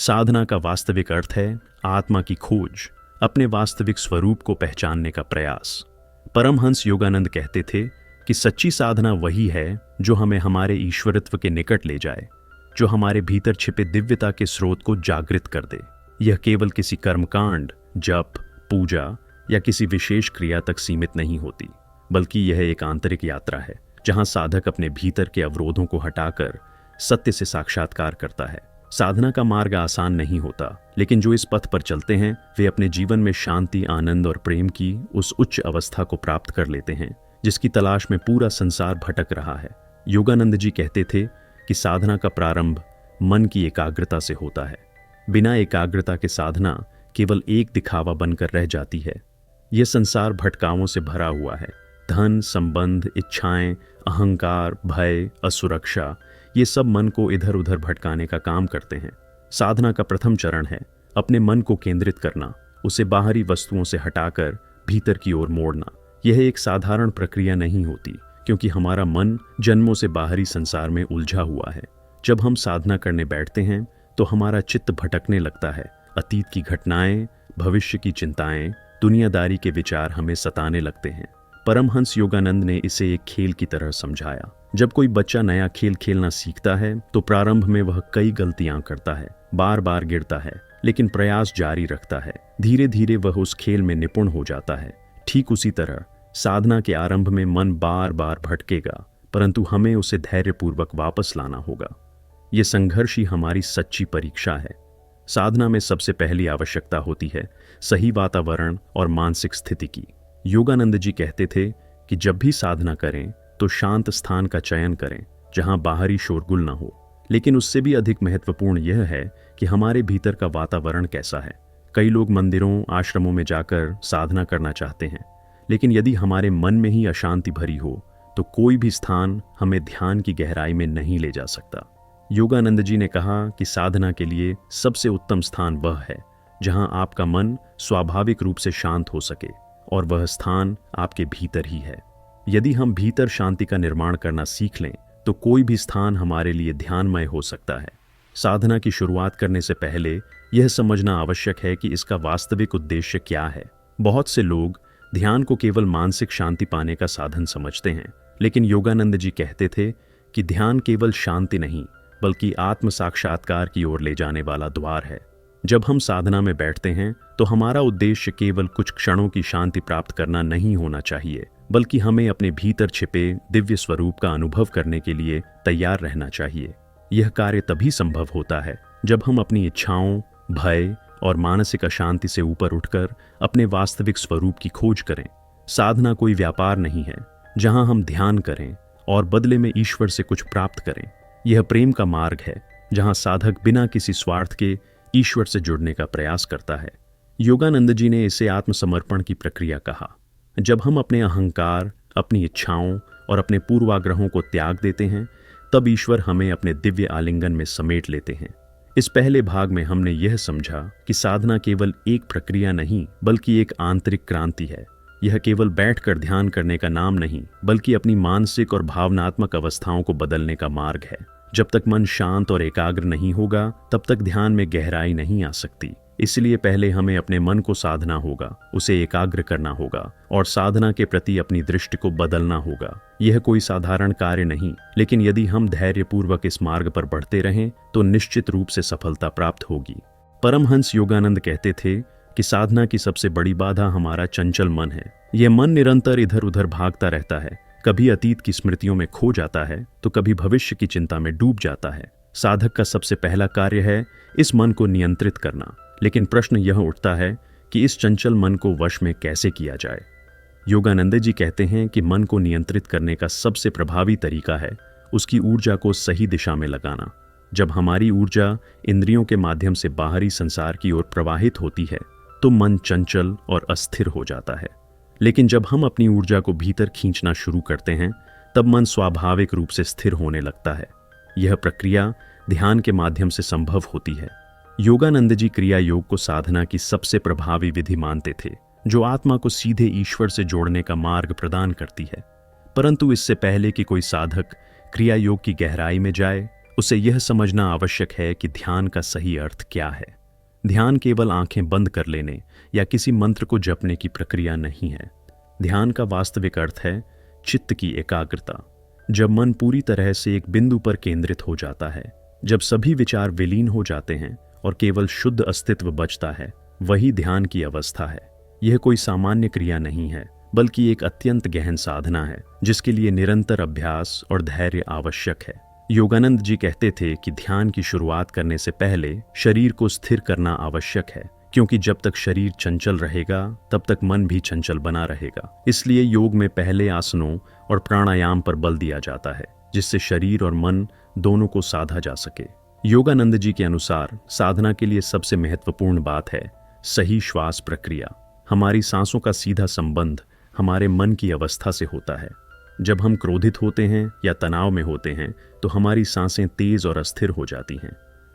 साधना का वास्तविक अर्थ है आत्मा की खोज, अपने वास्तविक स्वरूप को पहचानने का प्रयास। परमहंस योगानंद कहते थे कि सच्ची साधना वही है जो हमें हमारे ईश्वरत्व के निकट ले जाए, जो हमारे भीतर छिपे दिव्यता के स्रोत को जागृत कर दे। यह केवल किसी कर्मकांड, जप, पूजा या किसी विशेष क्रिया तक सीमित नहीं होती, बल्कि यह एक आंतरिक यात्रा है जहां साधक अपने भीतर के अवरोधों को हटाकर सत्य से साक्षात्कार करता है। साधना का मार्ग आसान नहीं होता, लेकिन जो इस पथ पर चलते हैं वे अपने जीवन में शांति, आनंद और प्रेम की उस उच्च अवस्था को प्राप्त कर लेते हैं जिसकी तलाश में पूरा संसार भटक रहा है। योगानंद जी कहते थे कि साधना का प्रारंभ मन की एकाग्रता से होता है। बिना एकाग्रता के साधना केवल एक दिखावा बनकर रह जाती है। यह संसार भटकावों से भरा हुआ है। धन, संबंध, इच्छाएं, अहंकार, भय, असुरक्षा, ये सब मन को इधर उधर भटकाने का काम करते हैं। साधना का प्रथम चरण है अपने मन को केंद्रित करना, उसे बाहरी वस्तुओं से हटाकर भीतर की ओर मोड़ना। यह एक साधारण प्रक्रिया नहीं होती, क्योंकि हमारा मन जन्मों से बाहरी संसार में उलझा हुआ है। जब हम साधना करने बैठते हैं तो हमारा चित्त भटकने लगता है। अतीत की घटनाएं, भविष्य की चिंताएं, दुनियादारी के विचार हमें सताने लगते हैं। परमहंस योगानंद ने इसे एक खेल की तरह समझाया। जब कोई बच्चा नया खेल खेलना सीखता है तो प्रारंभ में वह कई गलतियां करता है, बार बार गिरता है, लेकिन प्रयास जारी रखता है। धीरे धीरे वह उस खेल में निपुण हो जाता है। ठीक उसी तरह साधना के आरंभ में मन बार बार भटकेगा, परंतु हमें उसे धैर्यपूर्वक वापस लाना होगा। ये संघर्ष ही हमारी सच्ची परीक्षा है। साधना में सबसे पहली आवश्यकता होती है सही वातावरण और मानसिक स्थिति की। योगानंद जी कहते थे कि जब भी साधना करें तो शांत स्थान का चयन करें जहां बाहरी शोरगुल न हो। लेकिन उससे भी अधिक महत्वपूर्ण यह है कि हमारे भीतर का वातावरण कैसा है। कई लोग मंदिरों, आश्रमों में जाकर साधना करना चाहते हैं, लेकिन यदि हमारे मन में ही अशांति भरी हो तो कोई भी स्थान हमें ध्यान की गहराई में नहीं ले जा सकता। योगानंद जी ने कहा कि साधना के लिए सबसे उत्तम स्थान वह है जहां आपका मन स्वाभाविक रूप से शांत हो सके, और वह स्थान आपके भीतर ही है। यदि हम भीतर शांति का निर्माण करना सीख लें तो कोई भी स्थान हमारे लिए ध्यानमय हो सकता है। साधना की शुरुआत करने से पहले यह समझना आवश्यक है कि इसका वास्तविक उद्देश्य क्या है। बहुत से लोग ध्यान को केवल मानसिक शांति पाने का साधन समझते हैं, लेकिन योगानंद जी कहते थे कि ध्यान केवल शांति नहीं बल्कि आत्म साक्षात्कार की ओर ले जाने वाला द्वार है। जब हम साधना में बैठते हैं तो हमारा उद्देश्य केवल कुछ क्षणों की शांति प्राप्त करना नहीं होना चाहिए, बल्कि हमें अपने भीतर छिपे दिव्य स्वरूप का अनुभव करने के लिए तैयार रहना चाहिए। यह कार्य तभी संभव होता है जब हम अपनी इच्छाओं, भय और मानसिक अशांति से ऊपर उठकर अपने वास्तविक स्वरूप की खोज करें। साधना कोई व्यापार नहीं है जहां हम ध्यान करें और बदले में ईश्वर से कुछ प्राप्त करें। यह प्रेम का मार्ग है जहां साधक बिना किसी स्वार्थ के ईश्वर से जुड़ने का प्रयास करता है। योगानंद जी ने इसे आत्मसमर्पण की प्रक्रिया कहा। जब हम अपने अहंकार, अपनी इच्छाओं और अपने पूर्वाग्रहों को त्याग देते हैं, तब ईश्वर हमें अपने दिव्य आलिंगन में समेट लेते हैं। इस पहले भाग में हमने यह समझा कि साधना केवल एक प्रक्रिया नहीं बल्कि एक आंतरिक क्रांति है। यह केवल बैठकर ध्यान करने का नाम नहीं, बल्कि अपनी मानसिक और भावनात्मक अवस्थाओं को बदलने का मार्ग है। जब तक मन शांत और एकाग्र नहीं होगा, तब तक ध्यान में गहराई नहीं आ सकती। इसलिए पहले हमें अपने मन को साधना होगा, उसे एकाग्र करना होगा और साधना के प्रति अपनी दृष्टि को बदलना होगा। यह कोई साधारण कार्य नहीं, लेकिन यदि हम धैर्यपूर्वक इस मार्ग पर बढ़ते रहें तो निश्चित रूप से सफलता प्राप्त होगी। परमहंस योगानंद कहते थे कि साधना की सबसे बड़ी बाधा हमारा चंचल मन है। यह मन निरंतर इधर उधर भागता रहता है, कभी अतीत की स्मृतियों में खो जाता है तो कभी भविष्य की चिंता में डूब जाता है। साधक का सबसे पहला कार्य है इस मन को नियंत्रित करना, लेकिन प्रश्न यह उठता है कि इस चंचल मन को वश में कैसे किया जाए। योगानंद जी कहते हैं कि मन को नियंत्रित करने का सबसे प्रभावी तरीका है उसकी ऊर्जा को सही दिशा में लगाना। जब हमारी ऊर्जा इंद्रियों के माध्यम से बाहरी संसार की ओर प्रवाहित होती है तो मन चंचल और अस्थिर हो जाता है, लेकिन जब हम अपनी ऊर्जा को भीतर खींचना शुरू करते हैं तब मन स्वाभाविक रूप से स्थिर होने लगता है। यह प्रक्रिया ध्यान के माध्यम से संभव होती है। योगानंद जी क्रिया योग को साधना की सबसे प्रभावी विधि मानते थे, जो आत्मा को सीधे ईश्वर से जोड़ने का मार्ग प्रदान करती है। परंतु इससे पहले कि कोई साधक क्रिया योग की गहराई में जाए, उसे यह समझना आवश्यक है कि ध्यान का सही अर्थ क्या है। ध्यान केवल आंखें बंद कर लेने या किसी मंत्र को जपने की प्रक्रिया नहीं है। ध्यान का वास्तविक अर्थ है चित्त की एकाग्रता। जब मन पूरी तरह से एक बिंदु पर केंद्रित हो जाता है, जब सभी विचार विलीन हो जाते हैं और केवल शुद्ध अस्तित्व बचता है, वही ध्यान की अवस्था है। यह कोई सामान्य क्रिया नहीं है, बल्कि एक अत्यंत गहन साधना है जिसके लिए निरंतर अभ्यास और धैर्य आवश्यक है। योगानंद जी कहते थे कि ध्यान की शुरुआत करने से पहले शरीर को स्थिर करना आवश्यक है, क्योंकि जब तक शरीर चंचल रहेगा तब तक मन भी चंचल बना रहेगा। इसलिए योग में पहले आसनों और प्राणायाम पर बल दिया जाता है, जिससे शरीर और मन दोनों को साधा जा सके। योगानंद जी के अनुसार साधना के लिए सबसे महत्वपूर्ण बात है सही श्वास प्रक्रिया। हमारी सांसों का सीधा संबंध हमारे मन की अवस्था से होता है। जब हम क्रोधित होते हैं या तनाव में होते हैं तो हमारी सांसें तेज और अस्थिर हो जाती हैं,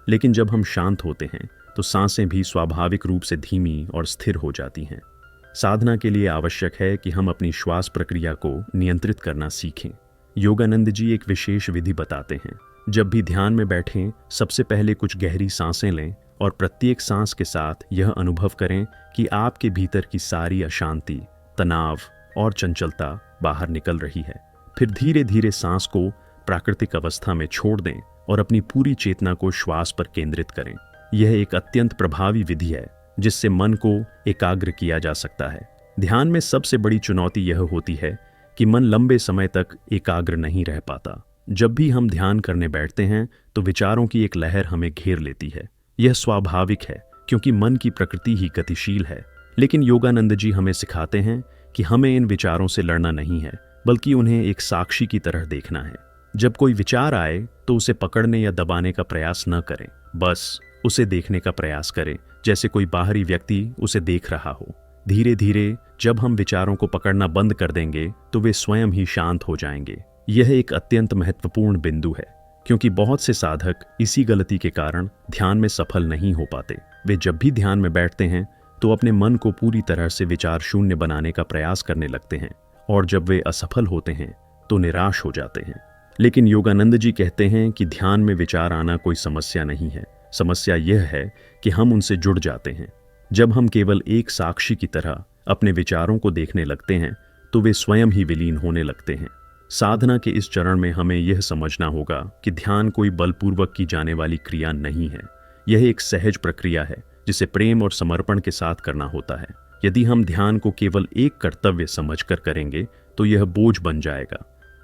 लेकिन जब हम शांत होते हैं तो सांसें भी स्वाभाविक रूप से धीमी और स्थिर हो जाती हैं। साधना के लिए आवश्यक है कि हम अपनी श्वास प्रक्रिया को नियंत्रित करना सीखें। योगानंद जी एक विशेष विधि बताते हैं। जब भी ध्यान में बैठें, सबसे पहले कुछ गहरी सांसें लें और प्रत्येक सांस के साथ यह अनुभव करें कि आपके भीतर की सारी अशांति, तनाव और चंचलता बाहर निकल रही है। फिर धीरे धीरे सांस को प्राकृतिक अवस्था में छोड़ दें और अपनी पूरी चेतना को श्वास पर केंद्रित करें। यह एक अत्यंत प्रभावी विधि है जिससे मन को एकाग्र किया जा सकता है। ध्यान में सबसे बड़ी चुनौती यह होती है कि मन लंबे समय तक एकाग्र नहीं रह पाता। जब भी हम ध्यान करने बैठते हैं तो विचारों की एक लहर हमें घेर लेती है। यह स्वाभाविक है, क्योंकि मन की प्रकृति ही गतिशील है। लेकिन योगानंद जी हमें सिखाते हैं कि हमें इन विचारों से लड़ना नहीं है, बल्कि उन्हें एक साक्षी की तरह देखना है। जब कोई विचार आए तो उसे पकड़ने या दबाने का प्रयास न करें, बस उसे देखने का प्रयास करें, जैसे कोई बाहरी व्यक्ति उसे देख रहा हो। धीरे धीरे जब हम विचारों को पकड़ना बंद कर देंगे तो वे स्वयं ही शांत हो जाएंगे। यह एक अत्यंत महत्वपूर्ण बिंदु है, क्योंकि बहुत से साधक इसी गलती के कारण ध्यान में सफल नहीं हो पाते। वे जब भी ध्यान में बैठते हैं तो अपने मन को पूरी तरह से विचार शून्य बनाने का प्रयास करने लगते हैं, और जब वे असफल होते हैं तो निराश हो जाते हैं। लेकिन योगानंद जी कहते हैं कि ध्यान में विचार आना कोई समस्या नहीं है। समस्या यह है कि हम उनसे जुड़ जाते हैं। जब हम केवल एक साक्षी की तरह अपने विचारों को देखने लगते हैं तो वे स्वयं ही विलीन होने लगते हैं। साधना के इस चरण में हमें यह समझना होगा कि ध्यान कोई बलपूर्वक की जाने वाली क्रिया नहीं है। यह एक सहज प्रक्रिया है जिसे प्रेम और समर्पण के साथ करना होता है। यदि हम ध्यान को केवल एक कर्तव्य समझकर करेंगे तो यह बोझ बन जाएगा,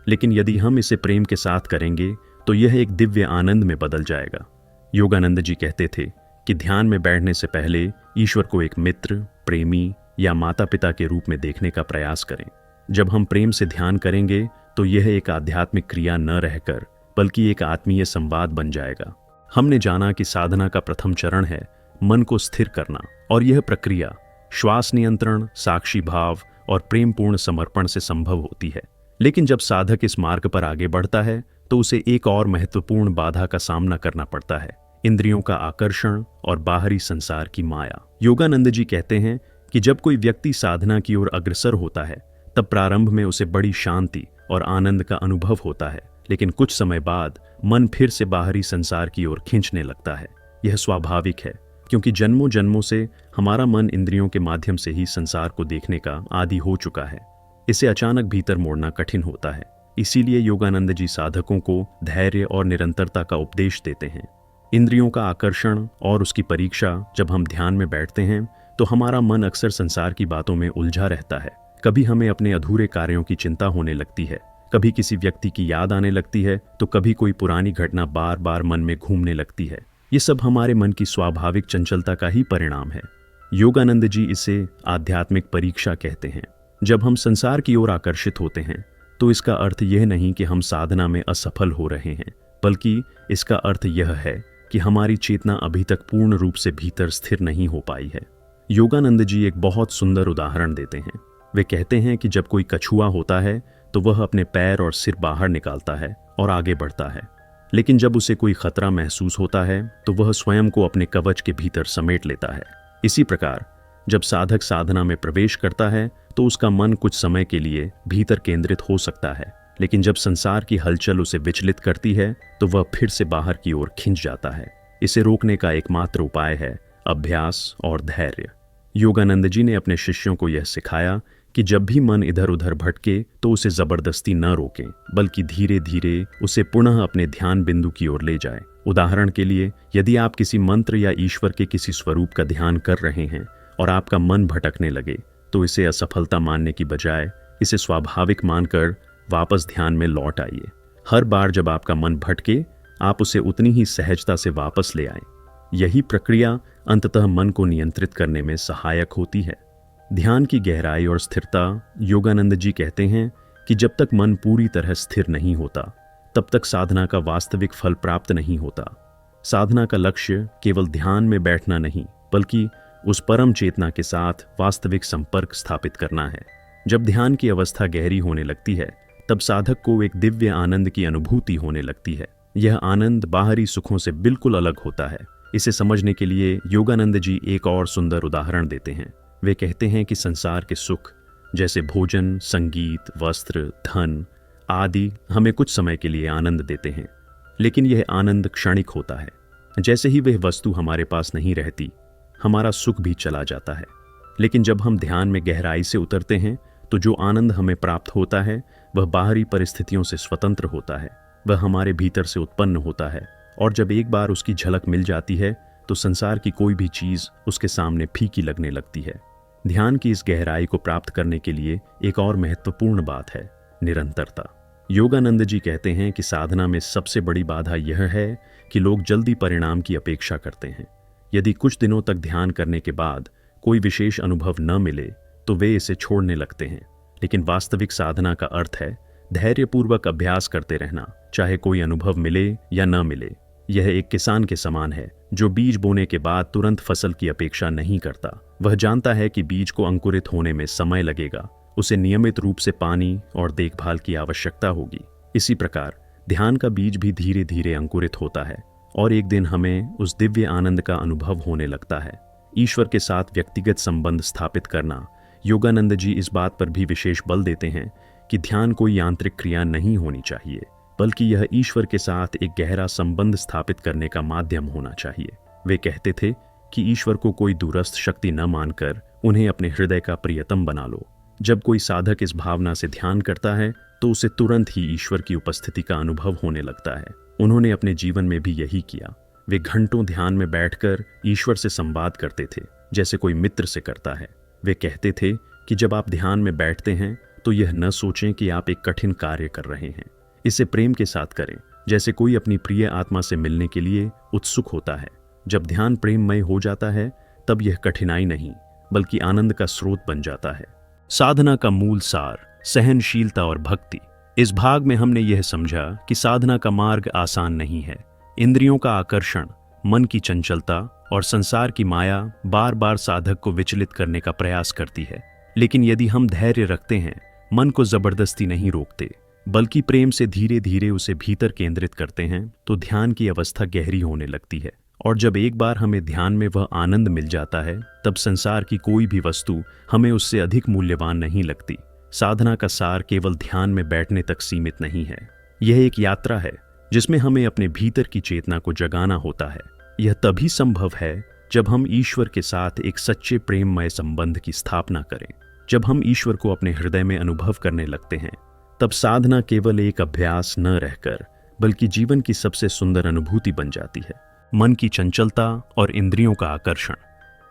लेकिन यदि हम इसे प्रेम के साथ करेंगे तो यह एक दिव्य आनंद में बदल जाएगा। योगानंद जी कहते थे कि ध्यान में बैठने से पहले ईश्वर को एक मित्र, प्रेमी या माता पिता के रूप में देखने का प्रयास करें। जब हम प्रेम से ध्यान करेंगे तो यह एक आध्यात्मिक क्रिया न रहकर बल्कि एक आत्मीय संवाद बन जाएगा। हमने जाना कि साधना का प्रथम चरण है मन को स्थिर करना, और यह प्रक्रिया श्वास नियंत्रण, साक्षी भाव और प्रेमपूर्ण समर्पण से संभव होती है। लेकिन जब साधक इस मार्ग पर आगे बढ़ता है तो उसे एक और महत्वपूर्ण बाधा का सामना करना पड़ता है, इंद्रियों का आकर्षण और बाहरी संसार की माया। योगानंद जी कहते हैं कि जब कोई व्यक्ति साधना की ओर अग्रसर होता है तब प्रारंभ में उसे बड़ी शांति और आनंद का अनुभव होता है, लेकिन कुछ समय बाद मन फिर से बाहरी संसार की ओर खींचने लगता है। यह स्वाभाविक है, क्योंकि जन्मों जन्मों से हमारा मन इंद्रियों के माध्यम से ही संसार को देखने का आदी हो चुका है। इसे अचानक भीतर मोड़ना कठिन होता है। इसीलिए योगानंद जी साधकों को धैर्य और निरंतरता का उपदेश देते हैं। इंद्रियों का आकर्षण और उसकी परीक्षा। जब हम ध्यान में बैठते हैं तो हमारा मन अक्सर संसार की बातों में उलझा रहता है। कभी हमें अपने अधूरे कार्यों की चिंता होने लगती है, कभी किसी व्यक्ति की याद आने लगती है, तो कभी कोई पुरानी घटना बार बार मन में घूमने लगती है। ये सब हमारे मन की स्वाभाविक चंचलता का ही परिणाम है। योगानंद जी इसे आध्यात्मिक परीक्षा कहते हैं। जब हम संसार की ओर आकर्षित होते हैं तो इसका अर्थ यह नहीं कि हम साधना में असफल हो रहे हैं, बल्कि इसका अर्थ यह है कि हमारी चेतना अभी तक पूर्ण रूप से भीतर स्थिर नहीं हो पाई है। योगानंद जी एक बहुत सुंदर उदाहरण देते हैं। वे कहते हैं कि जब कोई कछुआ होता है तो वह अपने पैर और सिर बाहर निकालता है और आगे बढ़ता है, लेकिन जब उसे कोई खतरा महसूस होता है तो वह स्वयं को अपने कवच के भीतर समेट लेता है। इसी प्रकार जब साधक साधना में प्रवेश करता है तो उसका मन कुछ समय के लिए भीतर केंद्रित हो सकता है, लेकिन जब संसार की हलचल उसे विचलित करती है तो वह फिर से बाहर की ओर खिंच जाता है। इसे रोकने का एकमात्र उपाय है अभ्यास और धैर्य। योगानंद जी ने अपने शिष्यों को यह सिखाया कि जब भी मन इधर उधर भटके तो उसे जबरदस्ती न रोकें, बल्कि धीरे धीरे उसे पुनः अपने ध्यान बिंदु की ओर ले जाएं। उदाहरण के लिए, यदि आप किसी मंत्र या ईश्वर के किसी स्वरूप का ध्यान कर रहे हैं और आपका मन भटकने लगे, तो इसे असफलता मानने की बजाय इसे स्वाभाविक मानकर वापस ध्यान में लौट आइए। हर बार जब आपका मन भटके, आप उसे उतनी ही सहजता से वापस ले आएं। यही प्रक्रिया अंततः मन को नियंत्रित करने में सहायक होती है। ध्यान की गहराई और स्थिरता। योगानंद जी कहते हैं कि जब तक मन पूरी तरह स्थिर नहीं होता, तब तक साधना का वास्तविक फल प्राप्त नहीं होता। साधना का लक्ष्य केवल ध्यान में बैठना नहीं, बल्कि उस परम चेतना के साथ वास्तविक संपर्क स्थापित करना है। जब ध्यान की अवस्था गहरी होने लगती है, तब साधक को एक दिव्य आनंद की अनुभूति होने लगती है। यह आनंद बाहरी सुखों से बिल्कुल अलग होता है। इसे समझने के लिए योगानंद जी एक और सुंदर उदाहरण देते हैं। वे कहते हैं कि संसार के सुख जैसे भोजन, संगीत, वस्त्र, धन आदि हमें कुछ समय के लिए आनंद देते हैं, लेकिन यह आनंद क्षणिक होता है। जैसे ही वह वस्तु हमारे पास नहीं रहती, हमारा सुख भी चला जाता है। लेकिन जब हम ध्यान में गहराई से उतरते हैं, तो जो आनंद हमें प्राप्त होता है वह बाहरी परिस्थितियों से स्वतंत्र होता है। वह हमारे भीतर से उत्पन्न होता है, और जब एक बार उसकी झलक मिल जाती है तो संसार की कोई भी चीज उसके सामने फीकी लगने लगती है। ध्यान की इस गहराई को प्राप्त करने के लिए एक और महत्वपूर्ण बात है निरंतरता। योगानंद जी कहते हैं कि साधना में सबसे बड़ी बाधा यह है कि लोग जल्दी परिणाम की अपेक्षा करते हैं। यदि कुछ दिनों तक ध्यान करने के बाद कोई विशेष अनुभव न मिले तो वे इसे छोड़ने लगते हैं। लेकिन वास्तविक साधना का अर्थ है धैर्यपूर्वक अभ्यास करते रहना, चाहे कोई अनुभव मिले या न मिले। यह एक किसान के समान है जो बीज बोने के बाद तुरंत फसल की अपेक्षा नहीं करता। वह जानता है कि बीज को अंकुरित होने में समय लगेगा, उसे नियमित रूप से पानी और देखभाल की आवश्यकता होगी। इसी प्रकार ध्यान का बीज भी धीरे धीरे अंकुरित होता है और एक दिन हमें उस दिव्य आनंद का अनुभव होने लगता है। ईश्वर के साथ व्यक्तिगत संबंध स्थापित करना। योगानंद जी इस बात पर भी विशेष बल देते हैं कि ध्यान कोई यांत्रिक क्रिया नहीं होनी चाहिए, बल्कि यह ईश्वर के साथ एक गहरा संबंध स्थापित करने का माध्यम होना चाहिए। वे कहते थे कि ईश्वर को कोई दूरस्थ शक्ति न मानकर उन्हें अपने हृदय का प्रियतम बना लो। जब कोई साधक इस भावना से ध्यान करता है तो उसे तुरंत ही ईश्वर की उपस्थिति का अनुभव होने लगता है। उन्होंने अपने जीवन में भी यही किया। वे घंटों ध्यान में बैठकर ईश्वर से संवाद करते थे, जैसे कोई मित्र से करता है। वे कहते थे कि जब आप ध्यान में बैठते हैं तो यह न सोचें कि आप एक कठिन कार्य कर रहे हैं। इसे प्रेम के साथ करें, जैसे कोई अपनी प्रिय आत्मा से मिलने के लिए उत्सुक होता है। जब ध्यान प्रेममय हो जाता है, तब यह कठिनाई नहीं बल्कि आनंद का स्रोत बन जाता है। साधना का मूल सार सहनशीलता और भक्ति। इस भाग में हमने यह समझा कि साधना का मार्ग आसान नहीं है। इंद्रियों का आकर्षण, मन की चंचलता और संसार की माया बार बार साधक को विचलित करने का प्रयास करती है। लेकिन यदि हम धैर्य रखते हैं, मन को जबरदस्ती नहीं रोकते, बल्कि प्रेम से धीरे धीरे उसे भीतर केंद्रित करते हैं, तो ध्यान की अवस्था गहरी होने लगती है। और जब एक बार हमें ध्यान में वह आनंद मिल जाता है, तब संसार की कोई भी वस्तु हमें उससे अधिक मूल्यवान नहीं लगती। साधना का सार केवल ध्यान में बैठने तक सीमित नहीं है। यह एक यात्रा है जिसमें हमें अपने भीतर की चेतना को जगाना होता है। यह तभी संभव है जब हम ईश्वर के साथ एक सच्चे प्रेममय संबंध की स्थापना करें। जब हम ईश्वर को अपने हृदय में अनुभव करने लगते हैं, तब साधना केवल एक अभ्यास न रहकर बल्कि जीवन की सबसे सुंदर अनुभूति बन जाती है। मन की चंचलता और इंद्रियों का आकर्षण।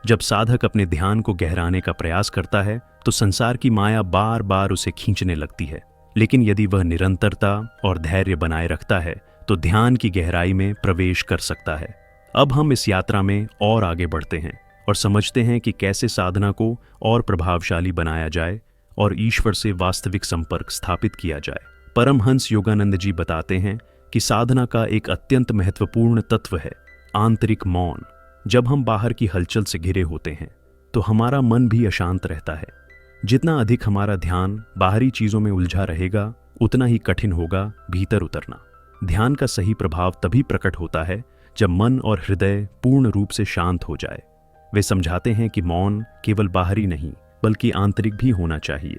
जब साधक अपने ध्यान को गहराने का प्रयास करता है तो संसार की माया बार बार उसे खींचने लगती है। लेकिन यदि वह निरंतरता और धैर्य बनाए रखता है तो ध्यान की गहराई में प्रवेश कर सकता है। अब हम इस यात्रा में और आगे बढ़ते हैं और समझते हैं कि कैसे साधना को और प्रभावशाली बनाया जाए और ईश्वर से वास्तविक संपर्क स्थापित किया जाए। परमहंस योगानंद जी बताते हैं कि साधना का एक अत्यंत महत्वपूर्ण तत्व है आंतरिक मौन। जब हम बाहर की हलचल से घिरे होते हैं तो हमारा मन भी अशांत रहता है। जितना अधिक हमारा ध्यान बाहरी चीजों में उलझा रहेगा, उतना ही कठिन होगा भीतर उतरना। ध्यान का सही प्रभाव तभी प्रकट होता है जब मन और हृदय पूर्ण रूप से शांत हो जाए। वे समझाते हैं कि मौन केवल बाहरी नहीं बल्कि आंतरिक भी होना चाहिए।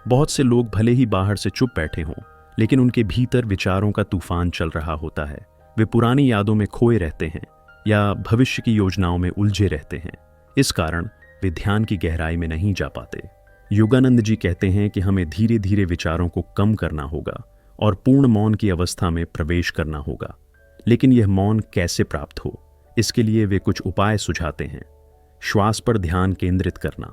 बहुत से लोग भले ही बाहर से चुप बैठे हों, लेकिन उनके भीतर विचारों का तूफान चल रहा होता है। वे पुरानी यादों में खोए रहते हैं या भविष्य की योजनाओं में उलझे रहते हैं। इस कारण वे ध्यान की गहराई में नहीं जा पाते। योगानंद जी कहते हैं कि हमें धीरे धीरे विचारों को कम करना होगा और पूर्ण मौन की अवस्था में प्रवेश करना होगा। लेकिन यह मौन कैसे प्राप्त हो, इसके लिए वे कुछ उपाय सुझाते हैं। श्वास पर ध्यान केंद्रित करना।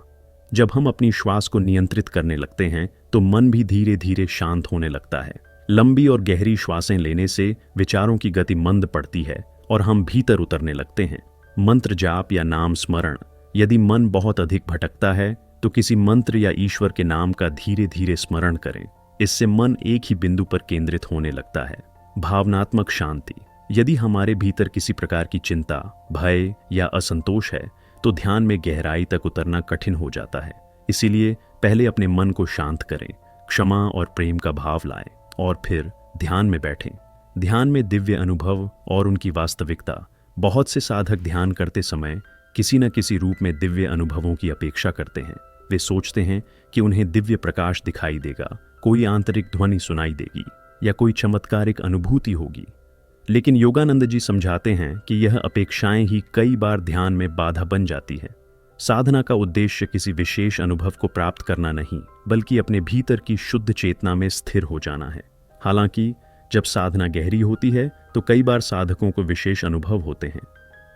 जब हम अपनी श्वास को नियंत्रित करने लगते हैं तो मन भी धीरे धीरे शांत होने लगता है। लंबी और गहरी श्वासें लेने से विचारों की गति मंद पड़ती है और हम भीतर उतरने लगते हैं। मंत्र जाप या नाम स्मरण। यदि मन बहुत अधिक भटकता है तो किसी मंत्र या ईश्वर के नाम का धीरे धीरे स्मरण करें। इससे मन एक ही बिंदु पर केंद्रित होने लगता है। भावनात्मक शांति। यदि हमारे भीतर किसी प्रकार की चिंता, भय या असंतोष है तो ध्यान में गहराई तक उतरना कठिन हो जाता है। इसीलिए पहले अपने मन को शांत करें, क्षमा और प्रेम का भाव लाएं और फिर ध्यान में बैठें। ध्यान में दिव्य अनुभव और उनकी वास्तविकता। बहुत से साधक ध्यान करते समय किसी न किसी रूप में दिव्य अनुभवों की अपेक्षा करते हैं। वे सोचते हैं कि उन्हें दिव्य प्रकाश दिखाई देगा, कोई आंतरिक ध्वनि सुनाई देगी या कोई चमत्कारिक अनुभूति होगी। लेकिन योगानंद जी समझाते हैं कि यह अपेक्षाएं ही कई बार ध्यान में बाधा बन जाती है। साधना का उद्देश्य किसी विशेष अनुभव को प्राप्त करना नहीं, बल्कि अपने भीतर की शुद्ध चेतना में स्थिर हो जाना है। हालांकि जब साधना गहरी होती है तो कई बार साधकों को विशेष अनुभव होते हैं।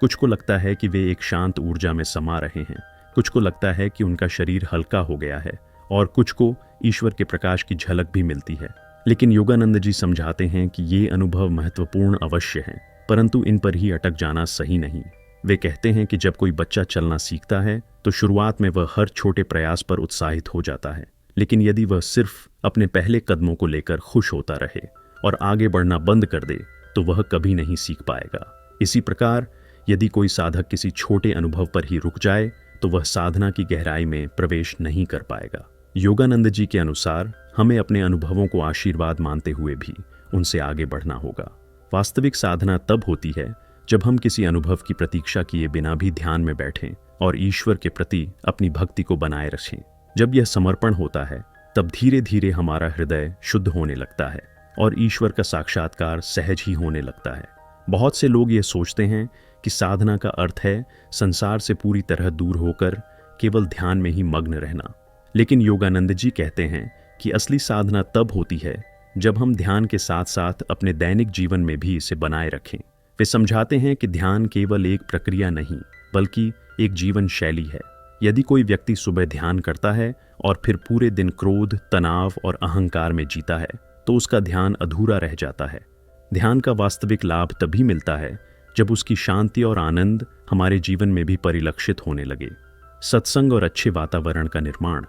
कुछ को लगता है कि वे एक शांत ऊर्जा में समा रहे हैं, कुछ को लगता है कि उनका शरीर हल्का हो गया है और कुछ को ईश्वर के प्रकाश की झलक भी मिलती है। लेकिन योगानंद जी समझाते हैं कि ये अनुभव महत्वपूर्ण अवश्य हैं, परंतु इन पर ही अटक जाना सही नहीं। वे कहते हैं कि जब कोई बच्चा चलना सीखता है तो शुरुआत में वह हर छोटे प्रयास पर उत्साहित हो जाता है, लेकिन यदि वह सिर्फ अपने पहले कदमों को लेकर खुश होता रहे और आगे बढ़ना बंद कर दे तो वह कभी नहीं सीख पाएगा। इसी प्रकार यदि कोई साधक किसी छोटे अनुभव पर ही रुक जाए तो वह साधना की गहराई में प्रवेश नहीं कर पाएगा। योगानंद जी के अनुसार हमें अपने अनुभवों को आशीर्वाद मानते हुए भी उनसे आगे बढ़ना होगा। वास्तविक साधना तब होती है जब हम किसी अनुभव की प्रतीक्षा किए बिना भी ध्यान में बैठें और ईश्वर के प्रति अपनी भक्ति को बनाए रखें। जब यह समर्पण होता है तब धीरे धीरे हमारा हृदय शुद्ध होने लगता है और ईश्वर का साक्षात्कार सहज ही होने लगता है। बहुत से लोग ये सोचते हैं कि साधना का अर्थ है संसार से पूरी तरह दूर होकर केवल ध्यान में ही मग्न रहना। लेकिन योगानंद जी कहते हैं कि असली साधना तब होती है जब हम ध्यान के साथ साथ अपने दैनिक जीवन में भी इसे बनाए रखें। वे समझाते हैं कि ध्यान केवल एक प्रक्रिया नहीं, बल्कि एक जीवन शैली है। यदि कोई व्यक्ति सुबह ध्यान करता है और फिर पूरे दिन क्रोध, तनाव और अहंकार में जीता है तो उसका ध्यान अधूरा रह जाता है। ध्यान का वास्तविक लाभ तभी मिलता है जब उसकी शांति और आनंद हमारे जीवन में भी परिलक्षित होने लगे। सत्संग और अच्छे वातावरण का निर्माण।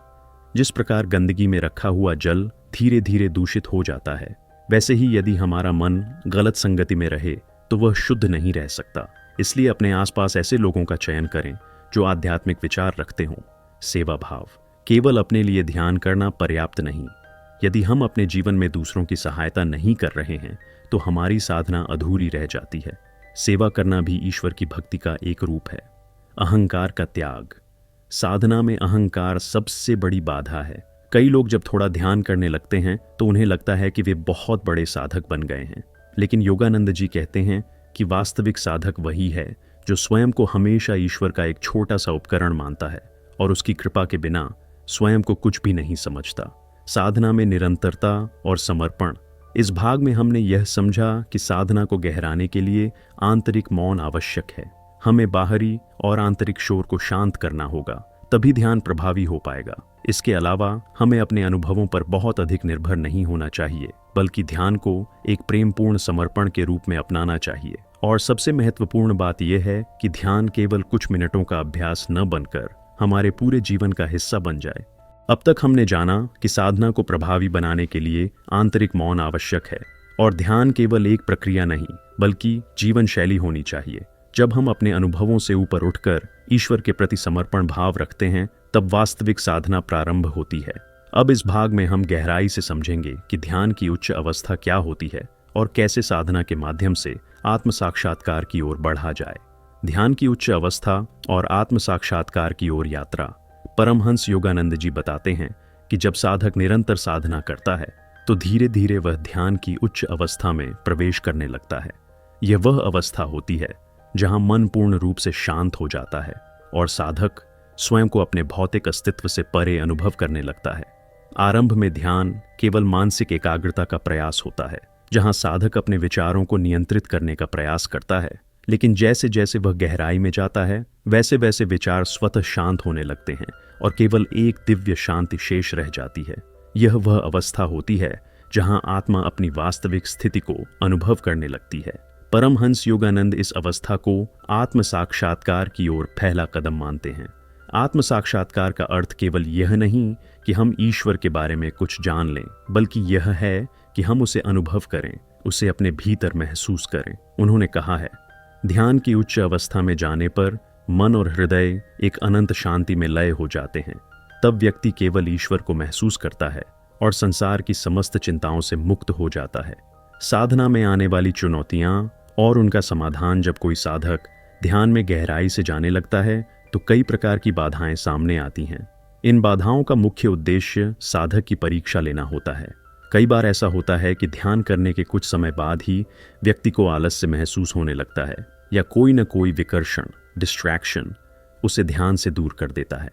जिस प्रकार गंदगी में रखा हुआ जल धीरे धीरे दूषित हो जाता है, वैसे ही यदि हमारा मन गलत संगति में रहे तो वह शुद्ध नहीं रह सकता। इसलिए अपने आसपास ऐसे लोगों का चयन करें जो आध्यात्मिक विचार रखते हों। सेवा भाव। केवल अपने लिए ध्यान करना पर्याप्त नहीं। यदि हम अपने जीवन में दूसरों की सहायता नहीं कर रहे हैं तो हमारी साधना अधूरी रह जाती है। सेवा करना भी ईश्वर की भक्ति का एक रूप है। अहंकार का त्याग। साधना में अहंकार सबसे बड़ी बाधा है। कई लोग जब थोड़ा ध्यान करने लगते हैं तो उन्हें लगता है कि वे बहुत बड़े साधक बन गए हैं। लेकिन योगानंद जी कहते हैं कि वास्तविक साधक वही है जो स्वयं को हमेशा ईश्वर का एक छोटा सा उपकरण मानता है और उसकी कृपा के बिना स्वयं को कुछ भी नहीं समझता। साधना में निरंतरता और समर्पण। इस भाग में हमने यह समझा कि साधना को गहराने के लिए आंतरिक मौन आवश्यक है। हमें बाहरी और आंतरिक शोर को शांत करना होगा, तभी ध्यान प्रभावी हो पाएगा। इसके अलावा हमें अपने अनुभवों पर बहुत अधिक निर्भर नहीं होना चाहिए, बल्कि ध्यान को एक प्रेमपूर्ण समर्पण के रूप में अपनाना चाहिए। और सबसे महत्वपूर्ण बात यह है कि ध्यान केवल कुछ मिनटों का अभ्यास न बनकर हमारे पूरे जीवन का हिस्सा बन जाए। अब तक हमने जाना कि साधना को प्रभावी बनाने के लिए आंतरिक मौन आवश्यक है और ध्यान केवल एक प्रक्रिया नहीं, बल्कि जीवन शैली होनी चाहिए। जब हम अपने अनुभवों से ऊपर उठकर ईश्वर के प्रति समर्पण भाव रखते हैं, तब वास्तविक साधना प्रारंभ होती है। अब इस भाग में हम गहराई से समझेंगे कि ध्यान की उच्च अवस्था क्या होती है और कैसे साधना के माध्यम से आत्म साक्षात्कार की ओर बढ़ा जाए। ध्यान की उच्च अवस्था और आत्म साक्षात्कार की ओर यात्रा। परमहंस योगानंद जी बताते हैं कि जब साधक निरंतर साधना करता है तो धीरे धीरे वह ध्यान की उच्च अवस्था में प्रवेश करने लगता है। यह वह अवस्था होती है जहां मन पूर्ण रूप से शांत हो जाता है और साधक स्वयं को अपने भौतिक अस्तित्व से परे अनुभव करने लगता है। आरंभ में ध्यान केवल मानसिक एकाग्रता का प्रयास होता है, जहां साधक अपने विचारों को नियंत्रित करने का प्रयास करता है। लेकिन जैसे जैसे वह गहराई में जाता है, वैसे वैसे विचार स्वतः शांत होने लगते हैं और केवल एक दिव्य शांति शेष रह जाती है। यह वह अवस्था होती है जहां आत्मा अपनी वास्तविक स्थिति को अनुभव करने लगती है। परमहंस योगानंद इस अवस्था को आत्म साक्षात्कार की ओर पहला कदम मानते हैं। आत्म साक्षात्कार का अर्थ केवल यह नहीं कि हम ईश्वर के बारे में कुछ जान लें, बल्कि यह है कि हम उसे अनुभव करें, उसे अपने भीतर महसूस करें। उन्होंने कहा है, ध्यान की उच्च अवस्था में जाने पर मन और हृदय एक अनंत शांति में लय हो जाते हैं। तब व्यक्ति केवल ईश्वर को महसूस करता है और संसार की समस्त चिंताओं से मुक्त हो जाता है। साधना में आने वाली चुनौतियां और उनका समाधान। जब कोई साधक ध्यान में गहराई से जाने लगता है तो कई प्रकार की बाधाएं सामने आती हैं। इन बाधाओं का मुख्य उद्देश्य साधक की परीक्षा लेना होता है। कई बार ऐसा होता है कि ध्यान करने के कुछ समय बाद ही व्यक्ति को आलस्य महसूस होने लगता है या कोई न कोई विकर्षण, डिस्ट्रैक्शन उसे ध्यान से दूर कर देता है।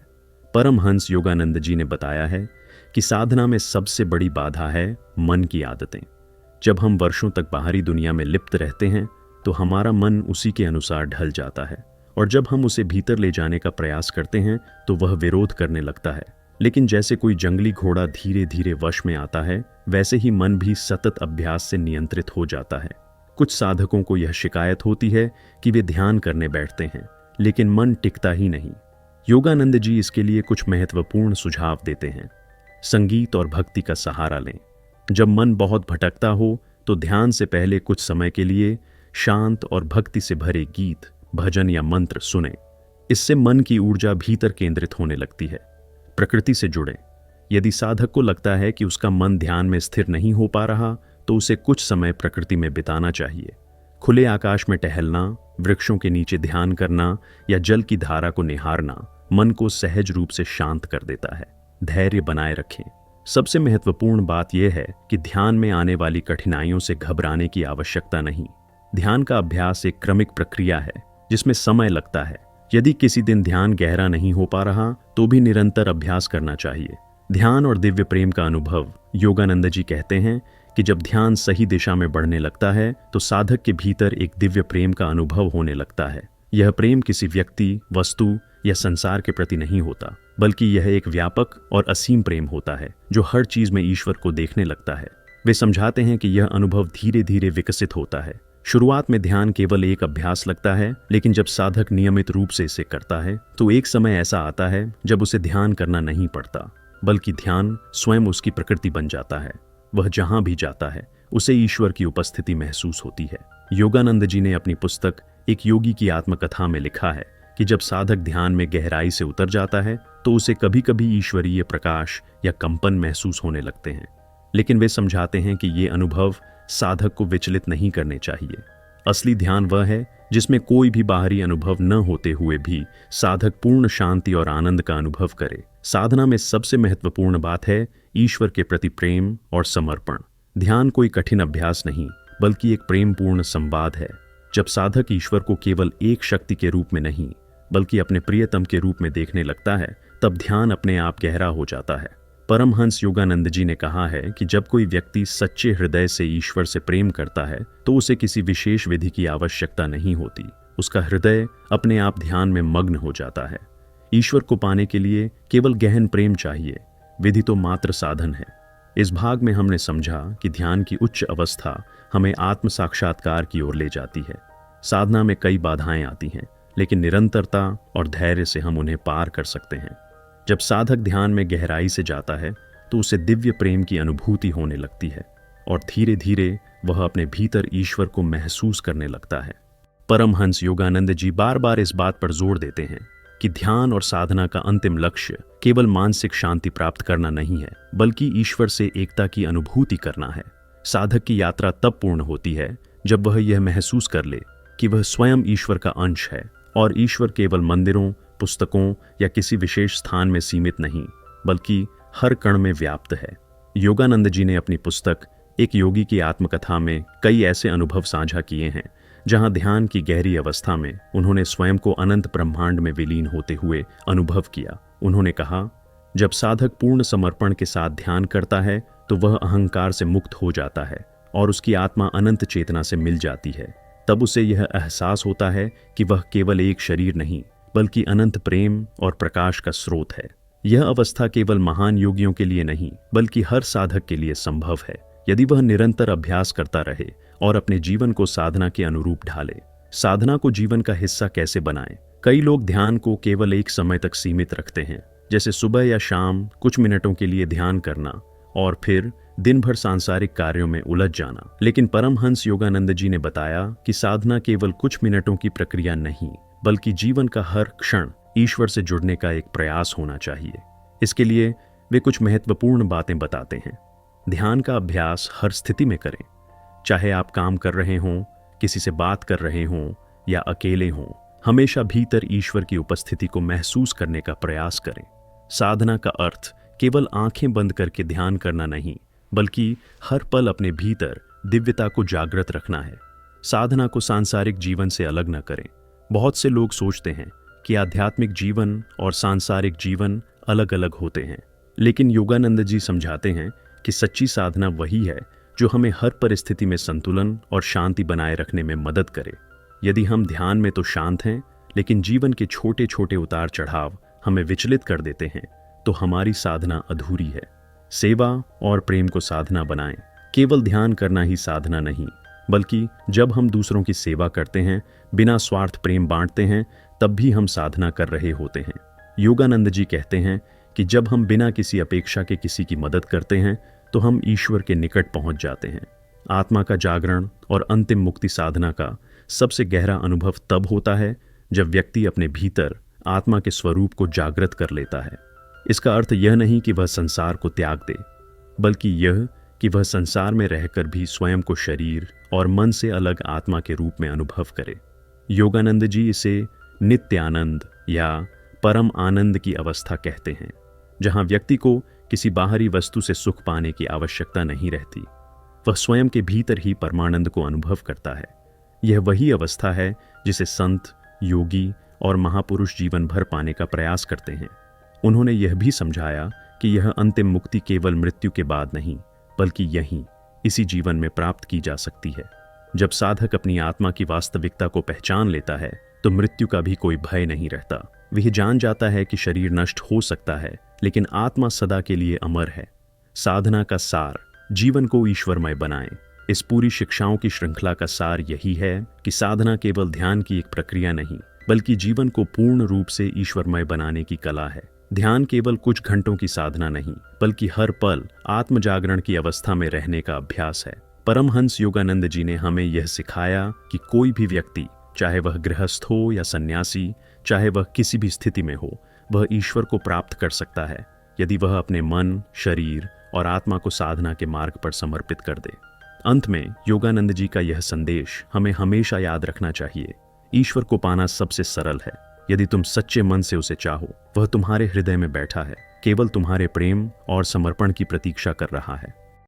परमहंस योगानंद जी ने बताया है कि साधना में सबसे बड़ी बाधा है मन की आदतें। जब हम वर्षों तक बाहरी दुनिया में लिप्त रहते हैं तो हमारा मन उसी के अनुसार ढल जाता है, और जब हम उसे भीतर ले जाने का प्रयास करते हैं तो वह विरोध करने लगता है। लेकिन जैसे कोई जंगली घोड़ा धीरे धीरे वश में आता है, वैसे ही मन भी सतत अभ्यास से नियंत्रित हो जाता है। कुछ साधकों को यह शिकायत होती है कि वे ध्यान करने बैठते हैं लेकिन मन टिकता ही नहीं। योगानंद जी इसके लिए कुछ महत्वपूर्ण सुझाव देते हैं। संगीत और भक्ति का सहारा लें। जब मन बहुत भटकता हो तो ध्यान से पहले कुछ समय के लिए शांत और भक्ति से भरे गीत, भजन या मंत्र सुने। इससे मन की ऊर्जा भीतर केंद्रित होने लगती है। प्रकृति से जुड़ें। यदि साधक को लगता है कि उसका मन ध्यान में स्थिर नहीं हो पा रहा तो उसे कुछ समय प्रकृति में बिताना चाहिए। खुले आकाश में टहलना, वृक्षों के नीचे ध्यान करना या जल की धारा को निहारना मन को सहज रूप से शांत कर देता है। धैर्य बनाए रखें। सबसे महत्वपूर्ण बात यह है कि ध्यान में आने वाली कठिनाइयों से घबराने की आवश्यकता नहीं। ध्यान का अभ्यास एक क्रमिक प्रक्रिया है जिसमें समय लगता है। यदि किसी दिन ध्यान गहरा नहीं हो पा रहा तो भी निरंतर अभ्यास करना चाहिए। ध्यान और दिव्य प्रेम का अनुभव। योगानंद जी कहते हैं कि जब ध्यान सही दिशा में बढ़ने लगता है तो साधक के भीतर एक दिव्य प्रेम का अनुभव होने लगता है। यह प्रेम किसी व्यक्ति, वस्तु या संसार के प्रति नहीं होता, बल्कि यह एक व्यापक और असीम प्रेम होता है जो हर चीज में ईश्वर को देखने लगता है। वे समझाते हैं कि यह अनुभव धीरे धीरे विकसित होता है। शुरुआत में ध्यान केवल एक अभ्यास लगता है, लेकिन जब साधक नियमित रूप से इसे करता है तो एक समय ऐसा आता है जब उसे ध्यान करना नहीं पड़ता, बल्कि ध्यान स्वयं उसकी प्रकृति बन जाता है। वह जहां भी जाता है उसे ईश्वर की उपस्थिति महसूस होती है। योगानंद जी ने अपनी पुस्तक एक योगी की आत्मकथा में लिखा है कि जब साधक ध्यान में गहराई से उतर जाता है तो उसे कभी कभी ईश्वरीय प्रकाश या कंपन महसूस होने लगते हैं। लेकिन वे समझाते हैं कि ये अनुभव साधक को विचलित नहीं करने चाहिए। असली ध्यान वह है जिसमें कोई भी बाहरी अनुभव न होते हुए भी साधक पूर्ण शांति और आनंद का अनुभव करे। साधना में सबसे महत्वपूर्ण बात है ईश्वर के प्रति प्रेम और समर्पण। ध्यान कोई कठिन अभ्यास नहीं, बल्कि एक प्रेमपूर्ण संवाद है। जब साधक ईश्वर को केवल एक शक्ति के रूप में नहीं, बल्कि अपने प्रियतम के रूप में देखने लगता है, तब ध्यान अपने आप गहरा हो जाता है। परमहंस योगानंद जी ने कहा है कि जब कोई व्यक्ति सच्चे हृदय से ईश्वर से प्रेम करता है तो उसे किसी विशेष विधि की आवश्यकता नहीं होती। उसका हृदय अपने आप ध्यान में मग्न हो जाता है। ईश्वर को पाने के लिए केवल गहन प्रेम चाहिए, विधि तो मात्र साधन है। इस भाग में हमने समझा कि ध्यान की उच्च अवस्था हमें आत्म साक्षात्कार की ओर ले जाती है। साधना में कई बाधाएं आती हैं, लेकिन निरंतरता और धैर्य से हम उन्हें पार कर सकते हैं। जब साधक ध्यान में गहराई से जाता है तो उसे दिव्य प्रेम की अनुभूति होने लगती है और धीरे धीरे वह अपने भीतर ईश्वर को महसूस करने लगता है। परमहंस योगानंद जी बार बार इस बात पर जोर देते हैं कि ध्यान और साधना का अंतिम लक्ष्य केवल मानसिक शांति प्राप्त करना नहीं है, बल्कि ईश्वर से एकता की अनुभूति करना है। साधक की यात्रा तब पूर्ण होती है जब वह यह महसूस कर ले कि वह स्वयं ईश्वर का अंश है और ईश्वर केवल मंदिरों, पुस्तकों या किसी विशेष स्थान में सीमित नहीं, बल्कि हर कण में व्याप्त है। योगानंद जी ने अपनी पुस्तक एक योगी की आत्मकथा में कई ऐसे अनुभव साझा किए हैं जहां ध्यान की गहरी अवस्था में उन्होंने स्वयं को अनंत ब्रह्मांड में विलीन होते हुए अनुभव किया। उन्होंने कहा, जब साधक पूर्ण समर्पण के साथ ध्यान करता है तो वह अहंकार से मुक्त हो जाता है और उसकी आत्मा अनंत चेतना से मिल जाती है। तब उसे यह एहसास होता है कि वह केवल एक शरीर नहीं बल्कि अनंत प्रेम और प्रकाश का स्रोत है। यह अवस्था केवल महान योगियों के लिए नहीं बल्कि हर साधक के लिए संभव है, यदि वह निरंतर अभ्यास करता रहे और अपने जीवन को साधना के अनुरूप ढाले। साधना को जीवन का हिस्सा कैसे बनाएं? कई लोग ध्यान को केवल एक समय तक सीमित रखते हैं, जैसे सुबह या शाम कुछ मिनटों के लिए ध्यान करना और फिर दिन भर सांसारिक कार्यों में उलझ जाना। लेकिन परमहंस योगानंद जी ने बताया कि साधना केवल कुछ मिनटों की प्रक्रिया नहीं बल्कि जीवन का हर क्षण ईश्वर से जुड़ने का एक प्रयास होना चाहिए। इसके लिए वे कुछ महत्वपूर्ण बातें बताते हैं। ध्यान का अभ्यास हर स्थिति में करें, चाहे आप काम कर रहे हों, किसी से बात कर रहे हों या अकेले हों। हमेशा भीतर ईश्वर की उपस्थिति को महसूस करने का प्रयास करें। साधना का अर्थ केवल आंखें बंद करके ध्यान करना नहीं बल्कि हर पल अपने भीतर दिव्यता को जागृत रखना है। साधना को सांसारिक जीवन से अलग न करें। बहुत से लोग सोचते हैं कि आध्यात्मिक जीवन और सांसारिक जीवन अलग अलग होते हैं, लेकिन योगानंद जी समझाते हैं कि सच्ची साधना वही है जो हमें हर परिस्थिति में संतुलन और शांति बनाए रखने में मदद करे। यदि हम ध्यान में तो शांत हैं, लेकिन जीवन के छोटे छोटे उतार चढ़ाव हमें विचलित कर देते हैं, तो हमारी साधना अधूरी है। सेवा और प्रेम को साधना बनाएं। केवल ध्यान करना ही साधना नहीं, बल्कि जब हम दूसरों की सेवा करते हैं, बिना स्वार्थ प्रेम बांटते हैं, तब भी हम साधना कर रहे होते हैं। योगानंद जी कहते हैं कि जब हम बिना किसी अपेक्षा के किसी की मदद करते हैं तो हम ईश्वर के निकट पहुंच जाते हैं। आत्मा का जागरण और अंतिम मुक्ति साधना का सबसे गहरा अनुभव तब होता है जब व्यक्ति अपने भीतर आत्मा के स्वरूप को जागृत कर लेता है। इसका अर्थ यह नहीं कि वह संसार को त्याग दे, बल्कि यह कि वह संसार में रहकर भी स्वयं को शरीर और मन से अलग आत्मा के रूप में अनुभव करे। योगानंद जी इसे नित्य आनंद या परम आनंद की अवस्था कहते हैं, जहां व्यक्ति को किसी बाहरी वस्तु से सुख पाने की आवश्यकता नहीं रहती। वह स्वयं के भीतर ही परमानंद को अनुभव करता है। यह वही अवस्था है जिसे संत, योगी और महापुरुष जीवन भर पाने का प्रयास करते हैं। उन्होंने यह भी समझाया कि यह अंतिम मुक्ति केवल मृत्यु के बाद नहीं बल्कि यहीं इसी जीवन में प्राप्त की जा सकती है। जब साधक अपनी आत्मा की वास्तविकता को पहचान लेता है तो मृत्यु का भी कोई भय नहीं रहता। वह जान जाता है कि शरीर नष्ट हो सकता है, लेकिन आत्मा सदा के लिए अमर है। साधना का सार, जीवन को ईश्वरमय बनाएं। इस पूरी शिक्षाओं की श्रृंखला का सार यही है कि साधना केवल ध्यान की एक प्रक्रिया नहीं बल्कि जीवन को पूर्ण रूप से ईश्वरमय बनाने की कला है। ध्यान केवल कुछ घंटों की साधना नहीं बल्कि हर पल आत्म जागरण की अवस्था में रहने का अभ्यास है। परमहंस योगानंद जी ने हमें यह सिखाया कि कोई भी व्यक्ति, चाहे वह गृहस्थ हो या सन्यासी, चाहे वह किसी भी स्थिति में हो, वह ईश्वर को प्राप्त कर सकता है यदि वह अपने मन, शरीर और आत्मा को साधना के मार्ग पर समर्पित कर दे। अंत में योगानंद जी का यह संदेश हमें हमेशा याद रखना चाहिए, ईश्वर को पाना सबसे सरल है। यदि तुम सच्चे मन से उसे चाहो, वह तुम्हारे हृदय में बैठा है, केवल तुम्हारे प्रेम और समर्पण की प्रतीक्षा कर रहा है।